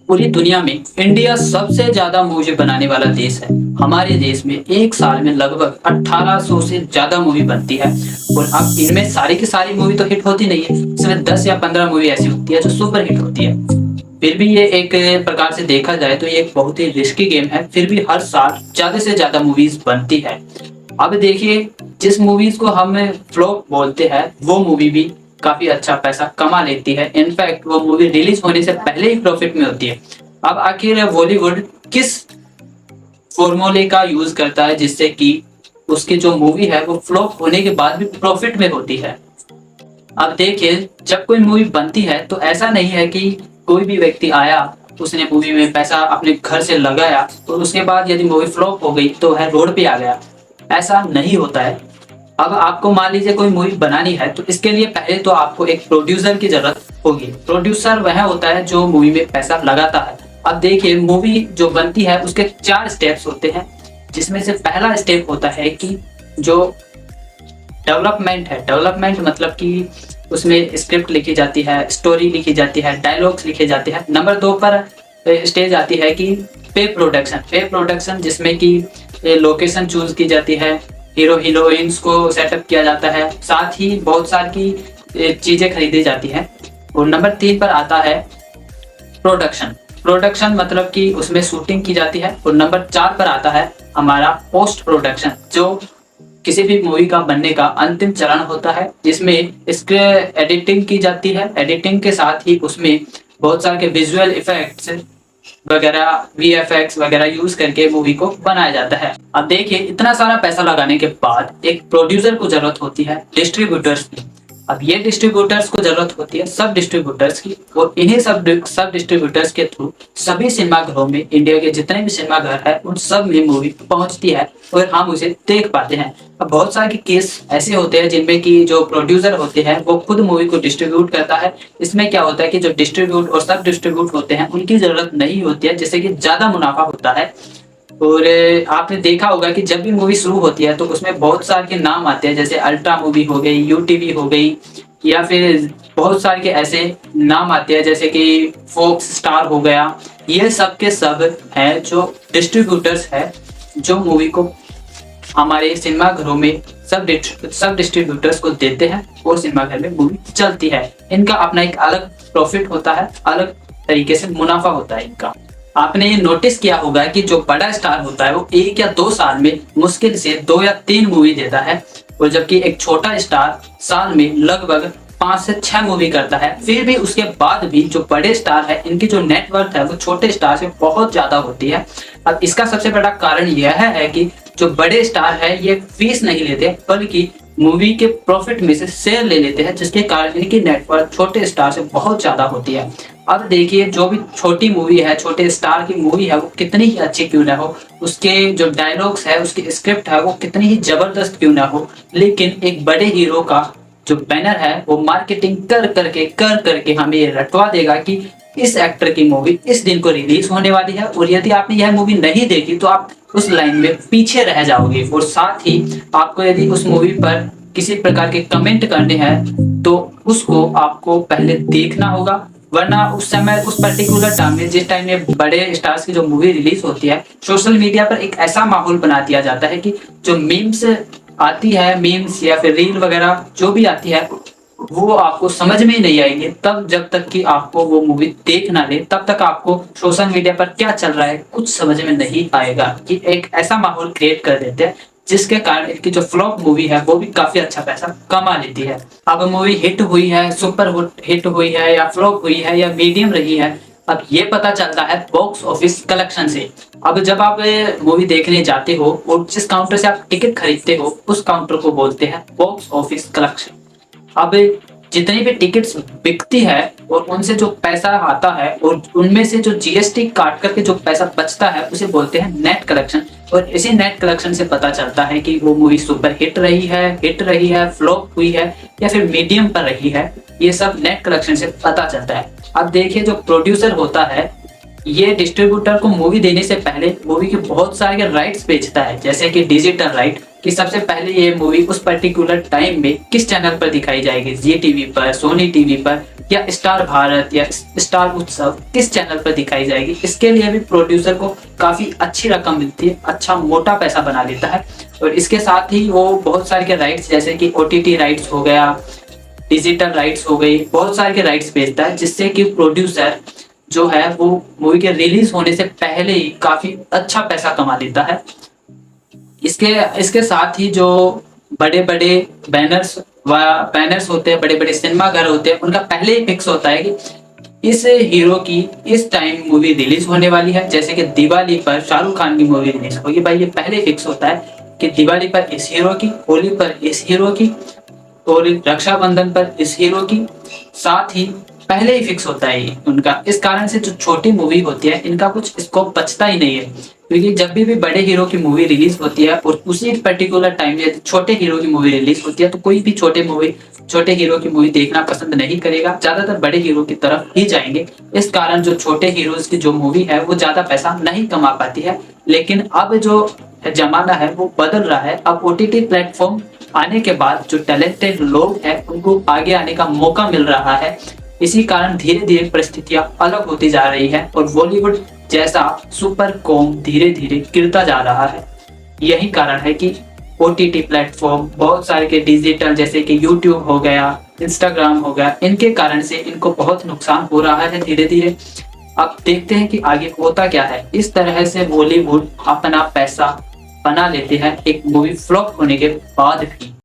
पूरी दुनिया में इंडिया सबसे ज्यादा मूवी बनाने वाला देश है। हमारे देश में एक साल में लगभग 1800 से ज्यादा मूवी बनती है। और अब इनमें सारी की सारी मूवी तो हिट होती नहीं है, इसमें 10 या 15 मूवी ऐसी होती है जो सुपर हिट होती है। फिर भी ये एक प्रकार से देखा जाए तो ये एक बहुत ही रिस्की गेम है। फिर भी हर साल ज्यादा से ज्यादा मूवीज बनती है। अब देखिए, जिस मूवीज को हम फ्लॉप बोलते हैं वो मूवी भी काफी अच्छा पैसा कमा लेती है। इनफैक्ट वो मूवी रिलीज होने से पहले ही प्रॉफिट में होती है। अब आखिर बॉलीवुड किस फॉर्मूले का यूज करता है जिससे कि उसकी जो मूवी है वो फ्लॉप होने के बाद भी प्रॉफिट में होती है। अब देखिए, जब कोई मूवी बनती है तो ऐसा नहीं है कि कोई भी व्यक्ति आया, उसने मूवी में पैसा अपने घर से लगाया और उसके बाद यदि मूवी फ्लॉप हो गई तो है रोड पे आ गया। ऐसा नहीं होता है। अब आपको मान लीजिए कोई मूवी बनानी है तो इसके लिए पहले तो आपको एक प्रोड्यूसर की जरूरत होगी। प्रोड्यूसर वह होता है जो मूवी में पैसा लगाता है। अब देखिए, मूवी जो बनती है उसके 4 स्टेप्स होते हैं, जिसमें से पहला स्टेप होता है कि जो डेवलपमेंट है। डेवलपमेंट मतलब कि उसमें स्क्रिप्ट लिखी जाती है, स्टोरी लिखी जाती है, डायलॉग्स लिखे जाते हैं। नंबर 2 पर स्टेज आती है कि पे प्रोडक्शन। पे प्रोडक्शन जिसमें कि लोकेशन चूज की जाती है, हीरो हीरोइंस को सेटअप किया जाता है, साथ ही बहुत सारी चीजें खरीदी जाती हैं। और नंबर 3 पर आता है प्रोडक्शन। प्रोडक्शन मतलब कि उसमें शूटिंग की जाती है। और नंबर 4 पर आता है हमारा पोस्ट प्रोडक्शन, जो किसी भी मूवी का बनने का अंतिम चरण होता है, जिसमें इसके एडिटिंग की जाती है। एडिटिंग के साथ ही उसमें बहुत सारे विजुअल इफेक्ट्स वगैरह, वीएफएक्स वगैरह यूज करके मूवी को बनाया जाता है। अब देखिए, इतना सारा पैसा लगाने के बाद एक प्रोड्यूसर को जरूरत होती है डिस्ट्रीब्यूटर्स की। अब ये डिस्ट्रीब्यूटर्स को जरूरत होती है सब डिस्ट्रीब्यूटर्स की। और इन्हीं सब डिस्ट्रीब्यूटर्स के थ्रू सभी सिनेमाघरों में, इंडिया के जितने भी सिनेमाघर है उन सब में मूवी पहुंचती है और हम उसे देख पाते हैं। अब बहुत सारे केस ऐसे होते हैं जिनमें कि जो प्रोड्यूसर होते हैं वो खुद मूवी को डिस्ट्रीब्यूट करता है। इसमें क्या होता है कि जो डिस्ट्रीब्यूट और सब डिस्ट्रीब्यूट होते हैं उनकी जरूरत नहीं होती है, जिससे कि ज्यादा मुनाफा होता है। और आपने देखा होगा कि जब भी मूवी शुरू होती है तो उसमें बहुत सारे के नाम आते हैं, जैसे अल्ट्रा मूवी हो गई, यूटीवी हो गई, या फिर बहुत सारे के ऐसे नाम आते हैं जैसे कि फोक्स स्टार हो गया। ये सब के सब है जो डिस्ट्रीब्यूटर्स है जो मूवी को हमारे सिनेमाघरों में सब डिस्ट्रीब्यूटर्स को देते हैं और सिनेमाघर में मूवी चलती है। इनका अपना एक अलग प्रॉफिट होता है, अलग तरीके से मुनाफा होता है इनका। आपने ये नोटिस किया होगा कि जो बड़ा स्टार होता है वो 1 या 2 साल में मुश्किल से 2 या 3 मूवी देता है, और जबकि एक छोटा स्टार साल में लगभग 5 से 6 मूवी करता है। फिर भी उसके बाद भी जो बड़े स्टार है इनकी जो नेटवर्थ है वो छोटे स्टार से बहुत ज्यादा होती है। अब इसका सबसे बड़ा कारण यह है कि जो बड़े स्टार है ये फीस नहीं लेते बल्कि मूवी के प्रॉफिट में से शेयर ले लेते हैं, जिसके कारण इनकी नेटवर्थ छोटे स्टार से बहुत ज्यादा होती है। अब देखिए, जो भी छोटी मूवी है, छोटे स्टार की मूवी है, वो कितनी ही अच्छी क्यों ना हो, उसके जो डायलॉग्स है, उसकी स्क्रिप्ट है वो कितनी ही जबरदस्त क्यों ना हो, लेकिन एक बड़े हीरो का जो बैनर है वो मार्केटिंग कर करके हमें ये रटवा देगा कि इस एक्टर की मूवी इस दिन को रिलीज होने वाली है। और यदि आपने यह मूवी नहीं देखी तो आप उस लाइन में पीछे रह जाओगे। और साथ ही आपको यदि उस मूवी पर किसी प्रकार के कमेंट करने हैं तो उसको आपको पहले देखना होगा, वरना उस समय उस पर्टिकुलर टाइम में, जिस टाइम में बड़े स्टार्स की जो मूवी रिलीज होती है, सोशल मीडिया पर एक ऐसा माहौल बना दिया जाता है कि जो मीम्स आती है, मीम्स या फिर रील वगैरह जो भी आती है वो आपको समझ में ही नहीं आएंगे। तब जब तक कि आपको वो मूवी देख ना ले तब तक आपको सोशल मीडिया पर क्या चल रहा है कुछ समझ में नहीं आएगा। कि एक ऐसा माहौल क्रिएट कर देते हैं जिसके कारण इनकी जो फ्लॉप मूवी है वो भी काफी अच्छा पैसा कमा लेती है। अब मूवी हिट हुई है, सुपर हिट हुई है या फ्लॉप हुई है या मीडियम रही है, अब ये पता चलता है बॉक्स ऑफिस कलेक्शन से। अब जब आप मूवी देखने जाते हो और जिस काउंटर से आप टिकट खरीदते हो उस काउंटर को बोलते हैं बॉक्स ऑफिस कलेक्शन। अब जितनी भी टिकट्स बिकती है और उनसे जो पैसा आता है और उनमें से जो जीएसटी काट करके जो पैसा बचता है उसे बोलते हैं नेट कलेक्शन। और इसी नेट कलेक्शन से पता चलता है कि वो मूवी सुपर हिट रही है, फ्लॉप हुई है या फिर मीडियम पर रही है। ये सब नेट कलेक्शन से पता चलता है। अब देखिए, जो प्रोड्यूसर होता है ये डिस्ट्रीब्यूटर को मूवी देने से पहले मूवी के बहुत सारे राइट्स बेचता है, जैसे कि डिजिटल राइट, कि सबसे पहले ये मूवी उस पर्टिकुलर टाइम में किस चैनल पर दिखाई जाएगी, जी टीवी पर, सोनी टीवी पर, या स्टार भारत या स्टार उत्सव किस चैनल पर दिखाई जाएगी, इसके लिए भी प्रोड्यूसर को काफी अच्छी रकम मिलती है, अच्छा मोटा पैसा बना लेता है। और इसके साथ ही वो बहुत सारे के राइट्स जैसे कि OTT राइट्स हो गया, डिजिटल राइट्स हो गई, बहुत सारे के राइट्स बेचता है, जिससे कि प्रोड्यूसर जो है वो मूवी के रिलीज होने से पहले ही काफी अच्छा पैसा कमा लेता है। इसके साथ ही जो बड़े बड़े बैनर्स होते हैं, बड़े बड़े सिनेमा घर होते हैं, उनका पहले ही फिक्स होता है कि इस हीरो की इस टाइम मूवी रिलीज होने वाली है। जैसे कि दिवाली पर शाहरुख खान की मूवी रिलीज होगी, भाई ये पहले फिक्स होता है कि दिवाली पर इस हीरो की, होली पर इस हीरो की और रक्षाबंधन पर इस हीरो की, साथ ही पहले ही फिक्स होता है ये उनका। इस कारण से जो छोटी मूवी होती है इनका कुछ स्कोप बचता ही नहीं है, क्योंकि जब भी बड़े हीरो की मूवी रिलीज होती है और उसी पर्टिकुलर टाइम में छोटे हीरो की मूवी रिलीज होती है, तो कोई भी छोटे हीरो की मूवी देखना पसंद नहीं करेगा, ज्यादातर बड़े हीरो की तरफ ही जाएंगे। इस कारण जो छोटे हीरोज की जो मूवी है वो ज्यादा पैसा नहीं कमा पाती है। लेकिन अब जो जमाना है वो बदल रहा है। अब OTT प्लेटफॉर्म आने के बाद जो टैलेंटेड लोग हैं उनको आगे आने का मौका मिल रहा है। इसी कारण धीरे धीरे परिस्थितियां अलग होती जा रही है और बॉलीवुड जैसा सुपर कॉम धीरे धीरे गिरता जा रहा है। यही कारण है कि OTT प्लेटफॉर्म बहुत सारे के डिजिटल जैसे कि YouTube हो गया, इंस्टाग्राम हो गया, इनके कारण से इनको बहुत नुकसान हो रहा है धीरे धीरे। अब देखते हैं कि आगे होता क्या है। इस तरह से बॉलीवुड अपना पैसा बना लेते हैं एक मूवी फ्लॉप होने के बाद भी।